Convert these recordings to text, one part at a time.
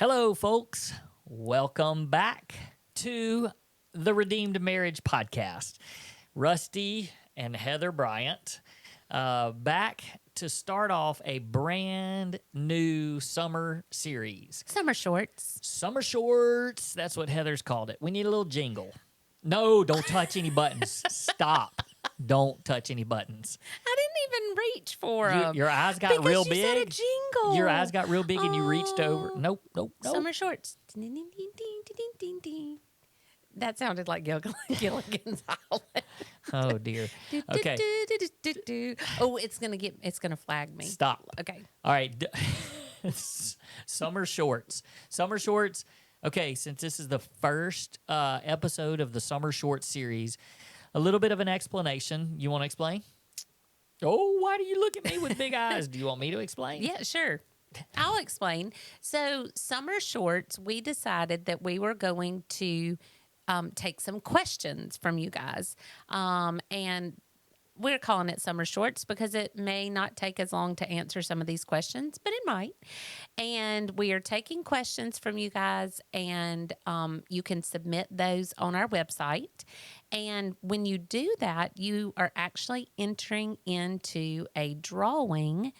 Hello, folks. Welcome back to the Redeemed Marriage Podcast. Rusty and Heather Bryant back to start off a brand new summer series. Summer shorts. Summer shorts. That's what Heather's called it. We need a little jingle. No, don't touch any buttons. Stop. Don't touch any buttons. I didn't even reach for them. Your eyes got because real you big. said a jingle. Your eyes got real big and you reached over. Oh. Nope. Summer shorts. Ding, ding, ding, ding, ding, ding, ding. That sounded like Gilligan's Island. Oh, dear. Okay. Oh, it's gonna flag me. Stop. Okay. All right. Summer shorts. Summer shorts. Okay, since this is the first episode of the Summer Shorts series, a little bit of an explanation. You want to explain? Oh, why do you look at me with big eyes? Do you want me to explain? Yeah, sure. I'll explain. So, summer shorts, we decided that we were going to take some questions from you guys. And we're calling it summer shorts because it may not take as long to answer some of these questions, but it might. And we are taking questions from you guys, and you can submit those on our website. And when you do that, you are actually entering into a drawing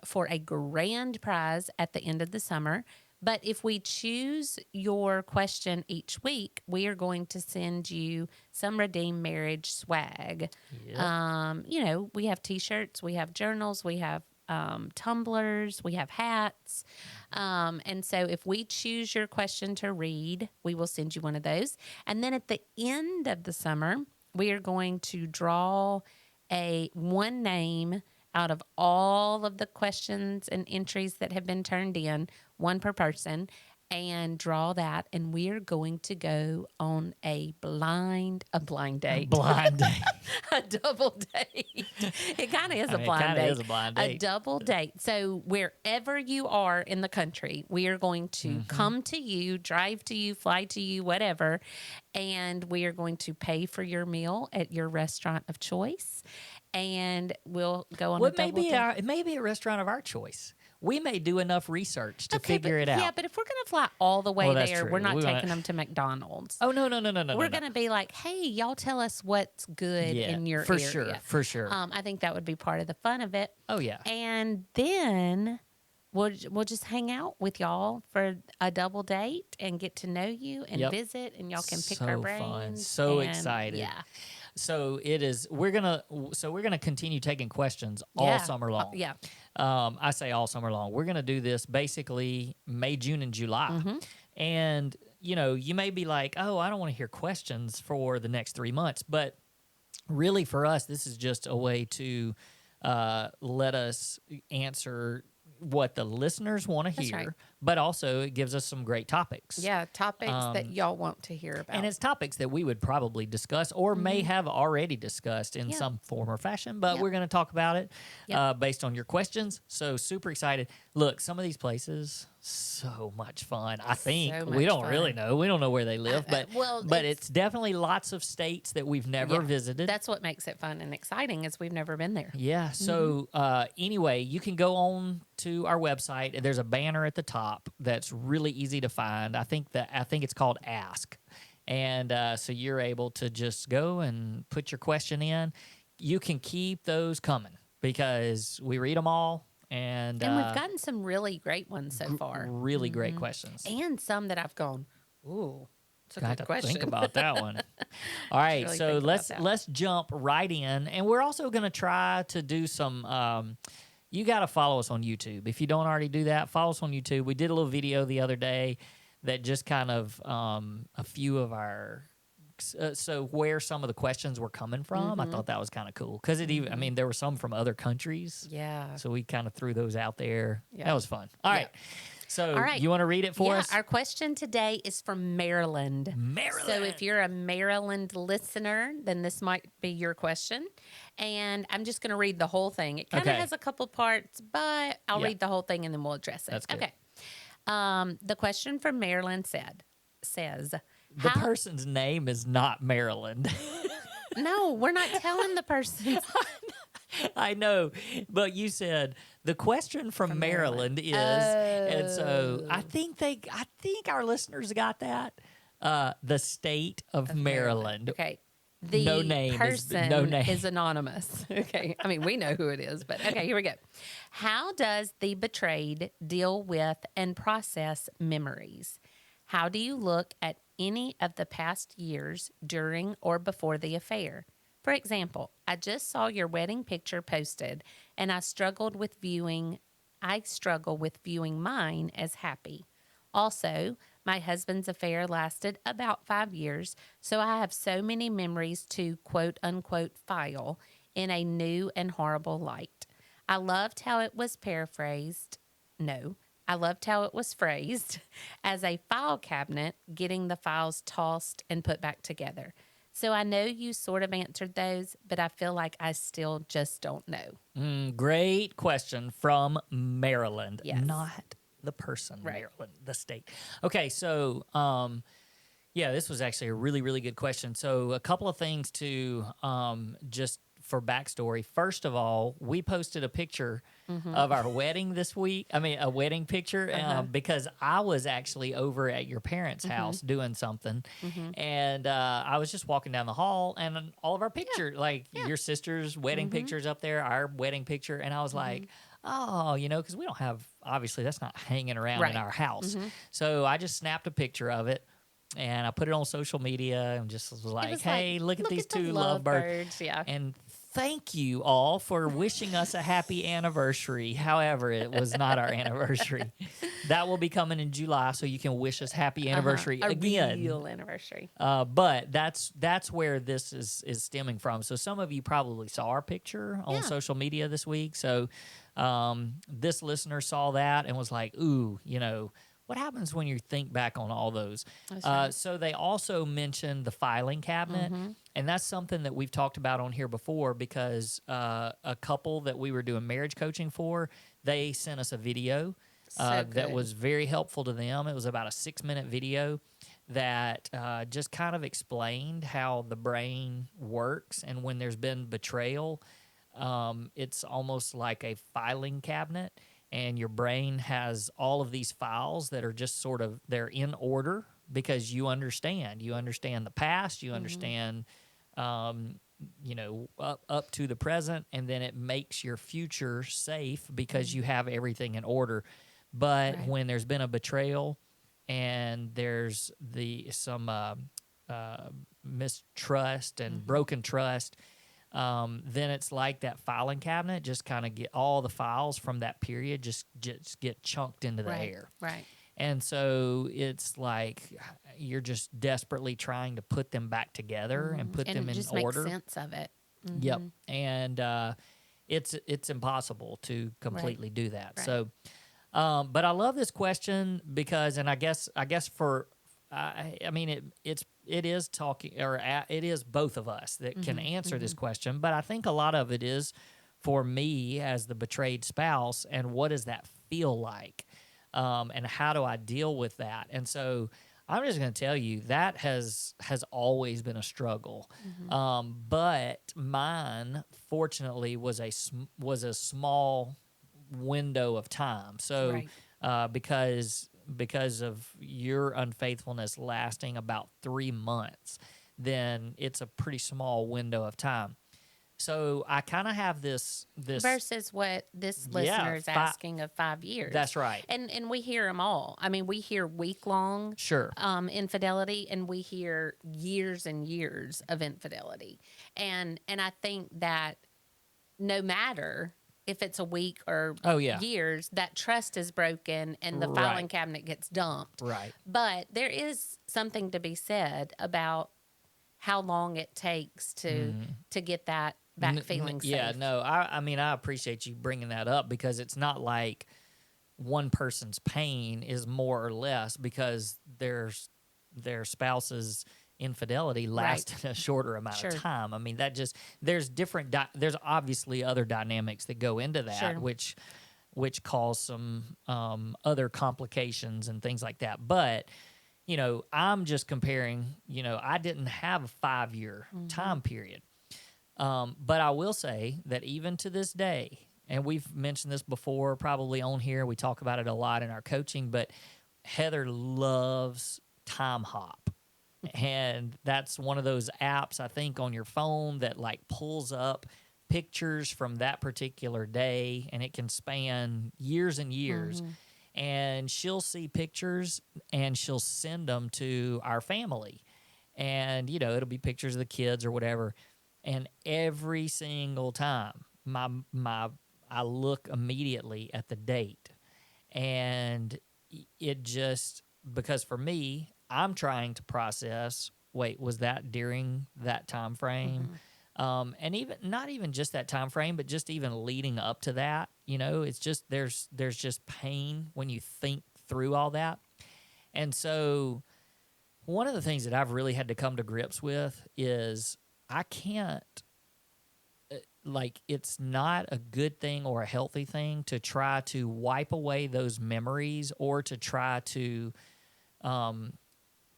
for a grand prize at the end of the summer. But if we choose your question each week, we are going to send you some Redeemed Marriage swag. Yep. We have T-shirts, we have journals, we have tumblers, we have hats. And so if we choose your question to read, we will send you one of those. And then at the end of the summer, we are going to draw one name out of all of the questions and entries that have been turned in, one per person, and draw that. And we are going to go on a blind date. A blind date. A double date. It kind of is a blind date. It is a blind date. A double date. So wherever you are in the country, we are going to come to you, drive to you, fly to you, whatever, and we are going to pay for your meal at your restaurant of choice. And we'll go on a double date. It may be a restaurant of our choice. We may do enough research to figure it out. Yeah, but if we're going to fly all the way there, true. we're not taking them to McDonald's. Oh, no. We're going to be like, hey, y'all tell us what's good in your area. For sure. I think that would be part of the fun of it. Oh, yeah. And then we'll just hang out with y'all for a double date and get to know you and visit, and y'all can pick our brains. Fun. So excited. Yeah. So it is. We're gonna continue taking questions all summer long. Yeah. I say all summer long. We're gonna do this basically May, June, and July. And you may be like, oh, I don't want to hear questions for the next 3 months, but really for us, this is just a way to let us answer what the listeners want to hear, right. but also it gives us some great topics. Yeah, topics that y'all want to hear about. And it's topics that we would probably discuss or may have already discussed in some form or fashion, but we're going to talk about it based on your questions. So super excited. Look, some of these places, so much fun. I think we don't really know. We don't know where they live, but it's definitely lots of states that we've never visited. That's what makes it fun and exciting is we've never been there. Yeah. So anyway, you can go on to our website. There's a banner at the top that's really easy to find. I think it's called Ask, and so you're able to just go and put your question in. You can keep those coming because we read them all. And we've gotten some really great ones so far. Really great questions. And some that I've gone, ooh, it's a Got good to question. think about that one. All right, really so let's jump right in. And we're also going to try to do some you got to follow us on YouTube. If you don't already do that, follow us on YouTube. We did a little video the other day that just kind of a few of our so where some of the questions were coming from. I thought that was kind of cool because there were some from other countries. Yeah. So we kind of threw those out there. Yeah. That was fun. All right. So you want to read it for us? Our question today is from Maryland. Maryland. So if you're a Maryland listener, then this might be your question. And I'm just going to read the whole thing. It kind of has a couple parts, but I'll read the whole thing and then we'll address it. That's good. Okay. The question from Maryland says, the person's name is not Maryland. No, we're not telling the person. I know, but you said the question from Maryland is, and so Oh, I think our listeners got that. The state of of Maryland. Maryland. Okay. No The name is no person name. is anonymous. Okay. I mean, we know who it is, but okay, here we go. How does the betrayed deal with and process memories? How do you look at any of the past years during or before the affair? For example, I just saw your wedding picture posted and I struggle with viewing mine as happy. Also, my husband's affair lasted about 5 years, so I have so many memories to quote unquote file in a new and horrible light. I loved how it was paraphrased. No, I loved how it was phrased as a file cabinet, getting the files tossed and put back together. So I know you sort of answered those, but I feel like I still just don't know. Great question from Maryland, Yes. not the person, Right. Maryland, the state. Okay, so yeah, this was actually a really, really good question. So a couple of things to just for backstory. First of all, we posted a picture of our wedding this week. I mean, a wedding picture because I was actually over at your parents' house doing something, and I was just walking down the hall, and all of our picture, like your sister's wedding pictures up there, our wedding picture, and I was like, oh, because we don't have, obviously that's not hanging around in Right. our house. So I just snapped a picture of it. And I put it on social media and just was like, hey, look at these the two lovebirds. Yeah. And thank you all for wishing us a happy anniversary. However, it was not our anniversary. That will be coming in July, so you can wish us happy anniversary A again. real anniversary. But that's where this is stemming from. So some of you probably saw our picture on social media this week. So this listener saw that and was like, ooh, what happens when you think back on all those? Right. So they also mentioned the filing cabinet, and that's something that we've talked about on here before because a couple that we were doing marriage coaching for, they sent us a video that good. was very helpful to them. It was about a 6-minute video that just kind of explained how the brain works, and when there's been betrayal, it's almost like a filing cabinet. And your brain has all of these files that are just sort of, they're in order because you understand the past, you understand, up to the present, and then it makes your future safe because you have everything in order. But when there's been a betrayal and there's some mistrust and broken trust, then it's like that filing cabinet just kind of get all the files from that period just get chunked into the air. Right. And so it's like you're just desperately trying to put them back together and put them in just order. Make sense of it. Yep. And it's impossible to completely do that. Right. So, but I love this question because, and I guess for, I mean, it is talking, or it is both of us that can answer this question, but I think a lot of it is for me as the betrayed spouse, and what does that feel like, and how do I deal with that? And so I'm just going to tell you that has always been a struggle, but mine fortunately was a small window of time. So because of your unfaithfulness lasting about 3 months, then it's a pretty small window of time. So I kind of have this versus what this listener is asking of 5 years. That's right. And we hear them all. I mean, we hear week-long infidelity, and we hear years and years of infidelity. And I think that no matter if it's a week or years, that trust is broken and the filing cabinet gets dumped. Right. But there is something to be said about how long it takes to get that back feeling safe. Yeah, no, I mean, I appreciate you bringing that up because it's not like one person's pain is more or less because their spouse's infidelity lasted a shorter amount of time. I mean, that just, there's different, there's obviously other dynamics that go into that, which cause some other complications and things like that. But, I'm just comparing, I didn't have a 5-year time period. But I will say that even to this day, and we've mentioned this before, probably on here, we talk about it a lot in our coaching, but Heather loves Time Hop. And that's one of those apps, I think, on your phone that like pulls up pictures from that particular day, and it can span years and years. And she'll see pictures and she'll send them to our family. And, it'll be pictures of the kids or whatever. And every single time, I look immediately at the date, and it just, because for me, I'm trying to process, wait, was that during that time frame? And even not even just that time frame, but just even leading up to that, it's just there's just pain when you think through all that. And so one of the things that I've really had to come to grips with is I can't, it's not a good thing or a healthy thing to try to wipe away those memories or to try to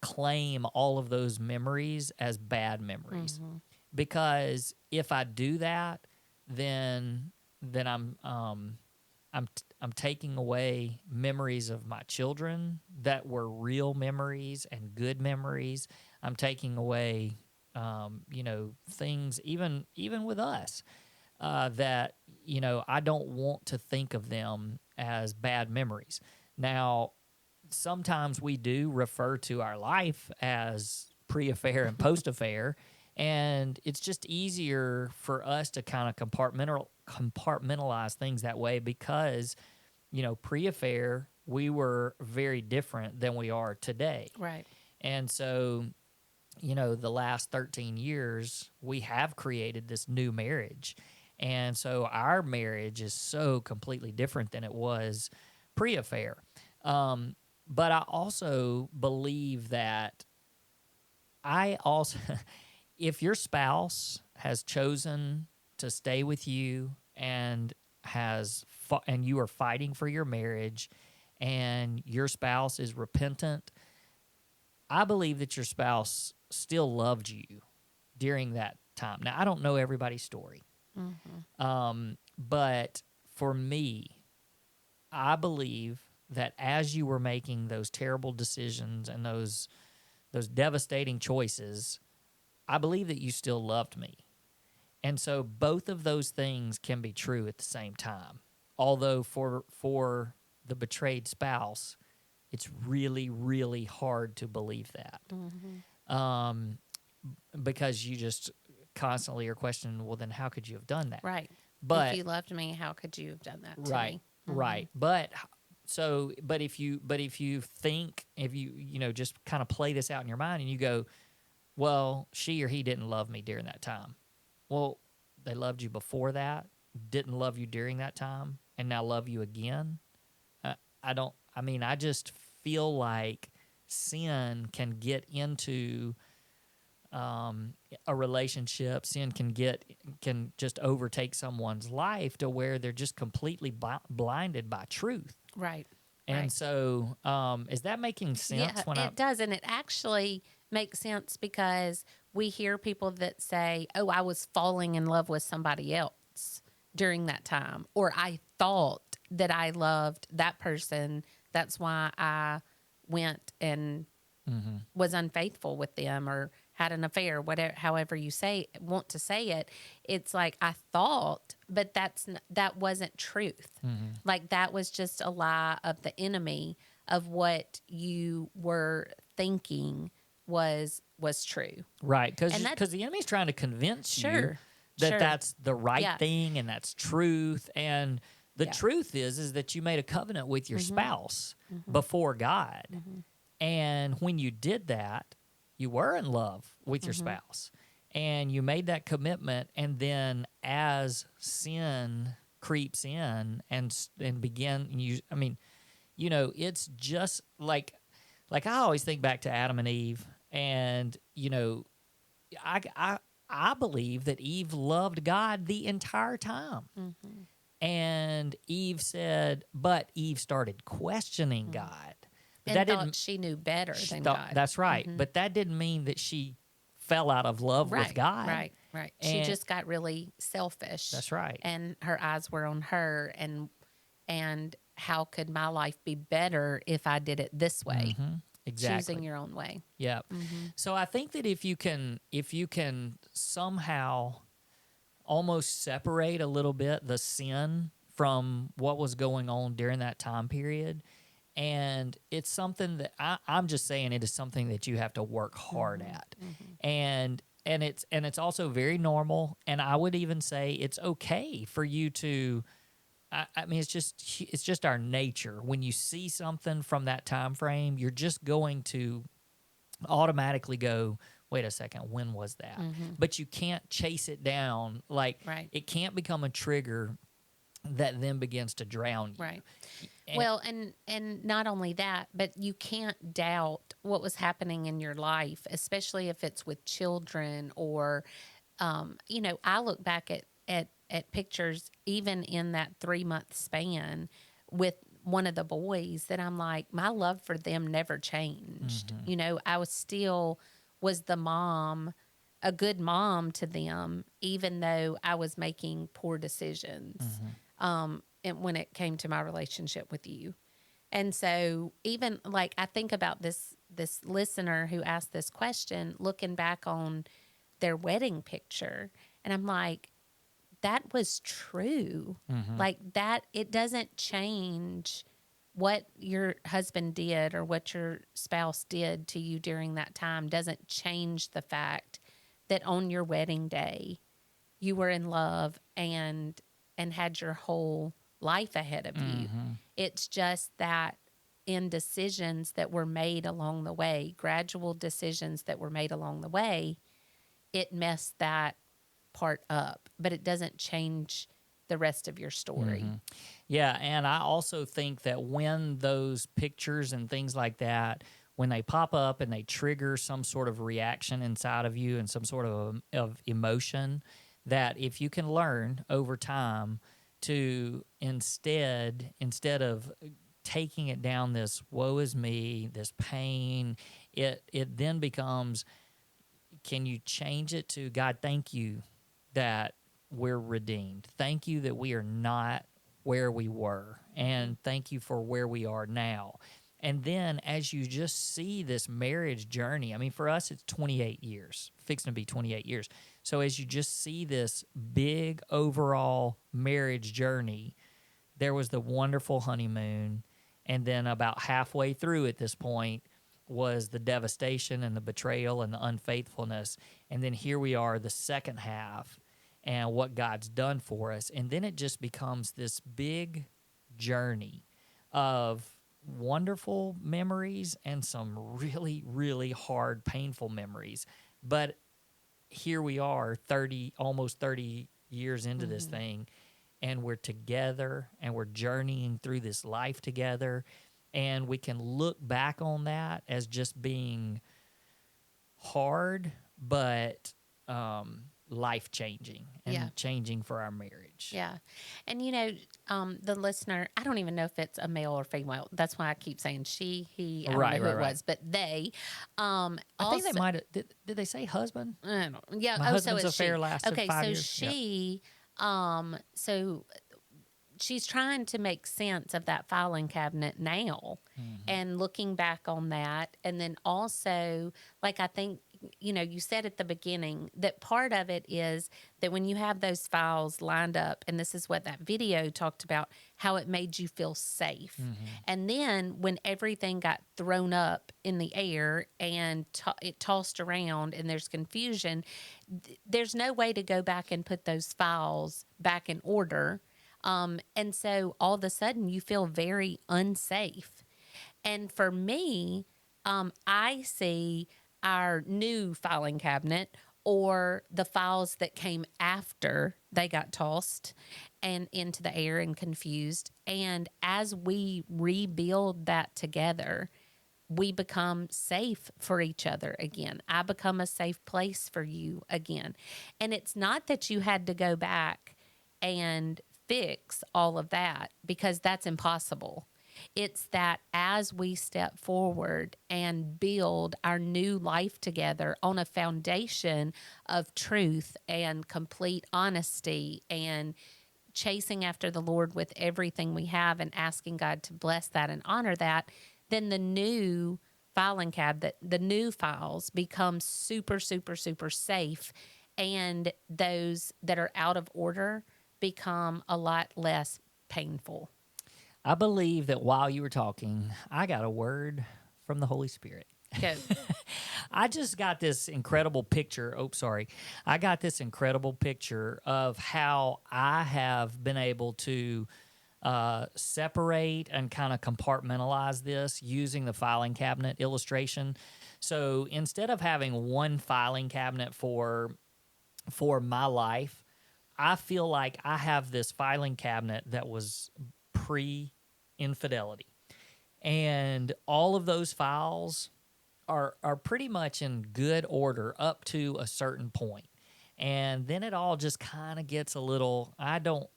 claim all of those memories as bad memories. Because if I do that, then I'm taking away memories of my children that were real memories and good memories. I'm taking away things even with us that I don't want to think of them as bad memories. Now, sometimes we do refer to our life as pre-affair and post-affair, and it's just easier for us to kind of compartmentalize things that way because, pre-affair, we were very different than we are today. Right. And so, the last 13 years, we have created this new marriage. And so our marriage is so completely different than it was pre-affair. But I also believe that if your spouse has chosen to stay with you and and you are fighting for your marriage and your spouse is repentant, I believe that your spouse still loved you during that time. Now, I don't know everybody's story. But for me, I believe that as you were making those terrible decisions and those devastating choices, I believe that you still loved me. And so both of those things can be true at the same time. Although for the betrayed spouse, it's really, really hard to believe that. Because you just constantly are questioning, well, then how could you have done that? Right. But if you loved me, how could you have done that to right, me? right. But if you think, just kind of play this out in your mind and you go, well, she or he didn't love me during that time. Well, they loved you before that, didn't love you during that time, and now love you again. I just feel like sin can get into a relationship. Sin can just overtake someone's life to where they're just completely blinded by truth. Right. And right. so, is that making sense? Yeah, it does. And it actually makes sense because we hear people that say, oh, I was falling in love with somebody else during that time, or I thought that I loved that person. That's why I went and was unfaithful with them or had an affair, whatever, however you want to say it. It's like, I thought, but that wasn't truth. Like, that was just a lie of the enemy of what you were thinking was true. Right. Because the enemy's trying to convince you that that's the right thing and that's truth. And the truth is that you made a covenant with your spouse before God. And when you did that, you were in love with your spouse and you made that commitment. And then as sin creeps in and it's just like I always think back to Adam and Eve, and, I believe that Eve loved God the entire time. And Eve started questioning God. But and thought she knew better than God. That's right. But that didn't mean that she fell out of love with God. Right. She just got really selfish. That's right. And her eyes were on her, and how could my life be better if I did it this way? Exactly. Choosing your own way. Yeah. So I think that if you can somehow almost separate a little bit the sin from what was going on during that time period, and it's something that I'm just saying it is something that you have to work hard at, and it's also very normal, and I would even say it's okay for you to. I mean, it's just our nature. When you see something from that time frame, you're just going to automatically go, wait a second, when was that? But you can't chase it down. Like, it can't become a trigger that then begins to drown you. Right. Well, and not only that, but you can't doubt what was happening in your life, especially if it's with children or, I look back at pictures even in that 3-month span with one of the boys that I'm like, my love for them never changed. I was the mom, a good mom to them, even though I was making poor decisions. And when it came to my relationship with you. And so even like, I think about this listener who asked this question, looking back on their wedding picture, and I'm like, that was true. Like that, it doesn't change what your husband did or what your spouse did to you during that time, doesn't change the fact that on your wedding day, you were in love and had your whole life ahead of you. It's just that in decisions that were made along the way, gradual decisions that were made along the way, it messed that part up, but it doesn't change the rest of your story. Yeah, and I also think that when those pictures and things like that, when they pop up and they trigger some sort of reaction inside of you and some sort of emotion, that if you can learn over time to instead of taking it down this woe is me, this pain, it then becomes, can you change it to, God, thank you that we're redeemed. Thank you that we are not where we were, and thank you for where we are now. And then as you just see this marriage journey, I mean, for us, it's 28 years, fixing to be 28 years. So as you just see this big overall marriage journey, there was the wonderful honeymoon. And then about halfway through at this point was the devastation and the betrayal and the unfaithfulness. And then here we are, the second half, and what God's done for us. And then it just becomes this big journey of wonderful memories and some really, really hard, painful memories. But here we are, almost 30 years into this thing, and we're together, and we're journeying through this life together, and we can look back on that as just being hard, but life-changing and changing for our marriage. Yeah. And, the listener, I don't even know if it's a male or female. That's why I keep saying she, he, I don't know who it was, but they. I think they might have, did they say husband? I don't, yeah. My husband's affair lasted 5 years. She, so she's trying to make sense of that filing cabinet now and looking back on that. And then also, like, I think, you said at the beginning that part of it is that when you have those files lined up, and this is what that video talked about, how it made you feel safe. And then when everything got thrown up in the air and it tossed around and there's confusion, there's no way to go back and put those files back in order. And so all of a sudden you feel very unsafe. And for me, I see our new filing cabinet or the files that came after they got tossed and into the air and confused. And as we rebuild that together, we become safe for each other again. I become a safe place for you again. And it's not that you had to go back and fix all of that, because that's impossible. It's that as we step forward and build our new life together on a foundation of truth and complete honesty and chasing after the Lord with everything we have and asking God to bless that and honor that, then the new filing cabinet, the new files become super, super, super safe. And those that are out of order become a lot less painful. I believe that while you were talking, I got a word from the Holy Spirit. Go. I just got this incredible picture. Oh, sorry. I got this incredible picture of how I have been able to separate and kind of compartmentalize this using the filing cabinet illustration. So instead of having one filing cabinet for my life, I feel like I have this filing cabinet that was pre-infidelity. And all of those files are pretty much in good order up to a certain point. And then it all just kind of gets a little I don't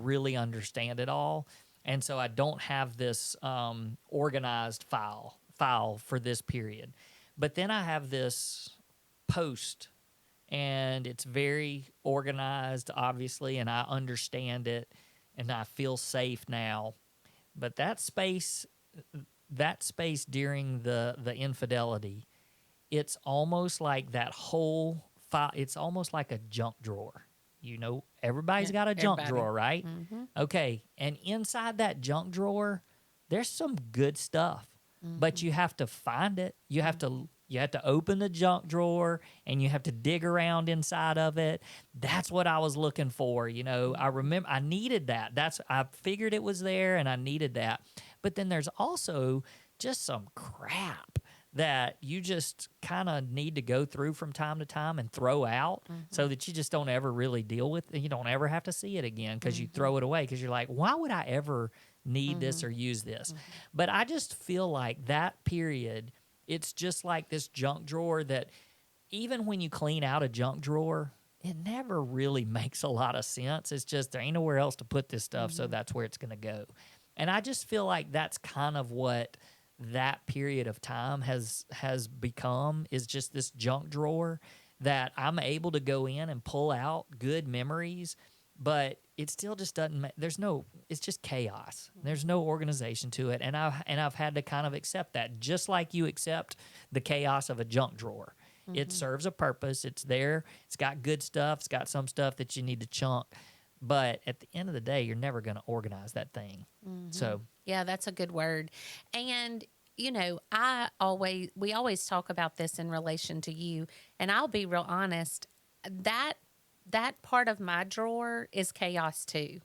really understand it all. And so I don't have this organized file for this period. But then I have this post, and it's very organized, obviously, and I understand it and I feel safe now. But that space during the infidelity, it's almost like that whole file. It's almost like a junk drawer. Everybody's got a junk Everybody. drawer, right? Mm-hmm. Okay, and inside that junk drawer, there's some good stuff, but you have to find it. You have to open the junk drawer and you have to dig around inside of it. That's what I was looking for. I remember I needed that. I figured it was there and I needed that. But then there's also just some crap that you just kind of need to go through from time to time and throw out so that you just don't ever really deal with it. You don't ever have to see it again because you throw it away because you're like, why would I ever need this or use this? But I just feel like that period, it's just like this junk drawer that even when you clean out a junk drawer, it never really makes a lot of sense. It's just there ain't nowhere else to put this stuff, so that's where it's going to go. And I just feel like that's kind of what that period of time has become, is just this junk drawer that I'm able to go in and pull out good memories, but it still just doesn't it's just chaos. There's no organization to it, and I've had to kind of accept that, just like you accept the chaos of a junk drawer. It serves a purpose. It's there. It's got good stuff. It's got some stuff that you need to chunk. But at the end of the day, you're never going to organize that thing. So Yeah, that's a good word. And we always talk about this in relation to you, and I'll be real honest, that part of my drawer is chaos too.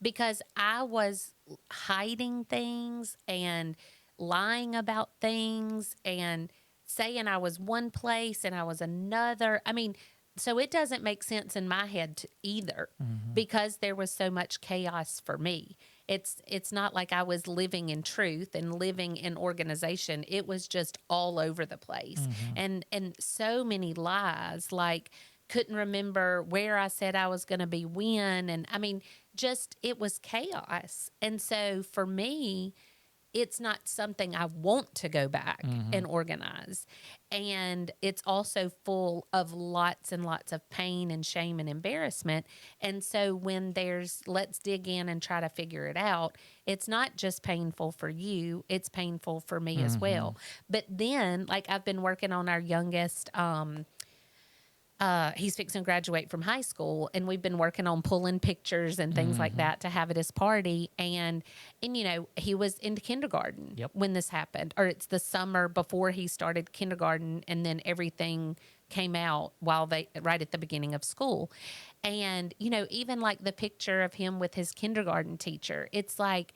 Because I was hiding things and lying about things and saying I was one place and I was another. I mean, so it doesn't make sense in my head either, because there was so much chaos for me. It's not like I was living in truth and living in organization. It was just all over the place. And so many lies, like couldn't remember where I said I was going to be when. And I mean, just it was chaos. And so for me, it's not something I want to go back and organize. And it's also full of lots and lots of pain and shame and embarrassment. And so when there's, let's dig in and try to figure it out, it's not just painful for you, it's painful for me as well. But then, like, I've been working on our youngest, he's fixing to graduate from high school, and we've been working on pulling pictures and things like that to have at his party. And he was in kindergarten when this happened, or it's the summer before he started kindergarten, and then everything came out right at the beginning of school. And even like the picture of him with his kindergarten teacher, it's like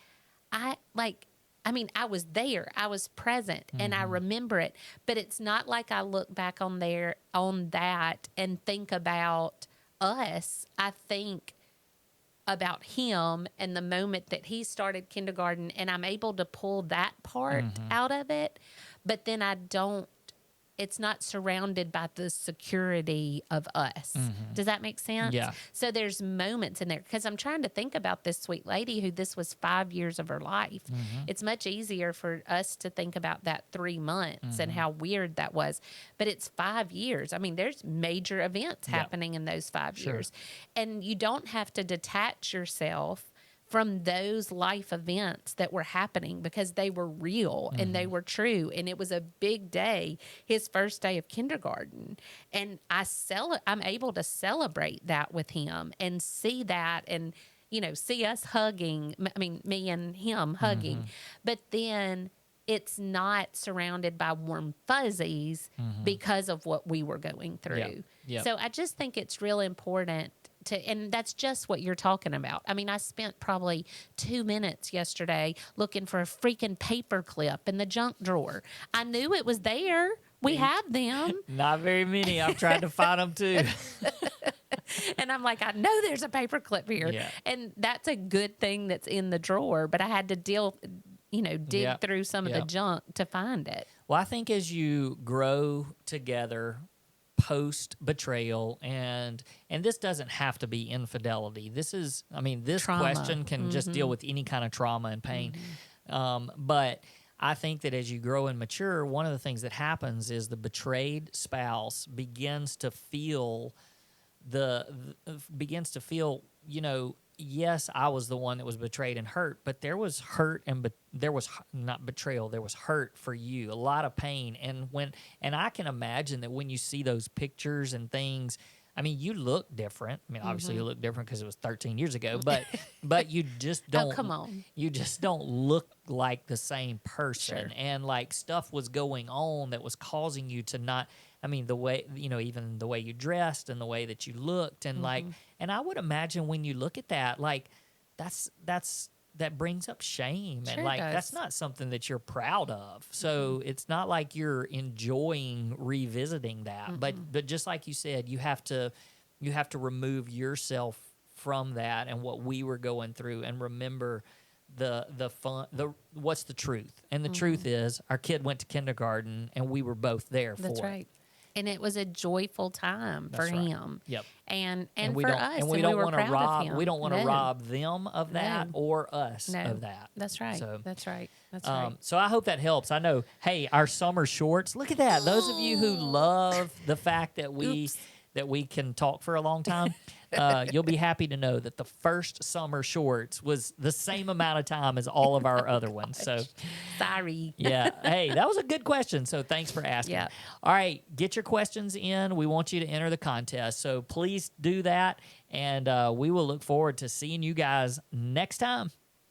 I was there, I was present, and I remember it, but it's not like I look back on that and think about us. I think about him and the moment that he started kindergarten, and I'm able to pull that part out of it, but then I don't it's not surrounded by the security of us. Does that make sense? Yeah. So there's moments in there, because I'm trying to think about this sweet lady who this was 5 years of her life. It's much easier for us to think about that 3 months and how weird that was, but it's 5 years. I mean, there's major events happening in those 5 years, and you don't have to detach yourself from those life events that were happening, because they were real and they were true. And it was a big day, his first day of kindergarten. And I'm able to celebrate that with him and see that, and, see us hugging. I mean, me and him hugging. But then it's not surrounded by warm fuzzies because of what we were going through. So I just think it's real important and that's just what you're talking about. I mean, I spent probably 2 minutes yesterday looking for a freaking paper clip in the junk drawer. I knew it was there. We have them. Not very many. I've tried to find them too. And I'm like, I know there's a paper clip here. Yeah. And that's a good thing that's in the drawer, but I had to dig through some of the junk to find it. Well, I think as you grow together post-betrayal, and this doesn't have to be infidelity. This trauma. Question can just deal with any kind of trauma and pain. But I think that as you grow and mature, one of the things that happens is the betrayed spouse begins to feel yes, I was the one that was betrayed and hurt, but there was hurt and there was not betrayal. There was hurt for you, a lot of pain. And I can imagine that when you see those pictures and things, I mean, you look different. I mean, obviously you look different because it was 13 years ago, but you just don't. Oh, come on. You just don't look like the same person. Sure. And like stuff was going on that was causing you to not. I mean, the way, even the way you dressed and the way that you looked, and and I would imagine when you look at that, like that brings up shame, Sure and like does. that's not something that you're proud of. So it's not like you're enjoying revisiting that, but just like you said, you have to remove yourself from that and what we were going through, and remember what's the truth. And the truth is, our kid went to kindergarten and we were both there for That's it. right. And it was a joyful time for him. Yep. And we for don't, us. and we don't were want to proud of rob. him. We don't want to No. rob them of that No. or us No. of that. That's right. So, That's right. That's right. So I hope that helps. I know. Hey, our summer shorts. Look at that. Those of you who love the fact that we can talk for a long time, you'll be happy to know that the first summer shorts was the same amount of time as all of our other ones. So, Sorry. yeah. Hey, that was a good question. So thanks for asking. Yeah. All right. Get your questions in. We want you to enter the contest. So please do that. And we will look forward to seeing you guys next time.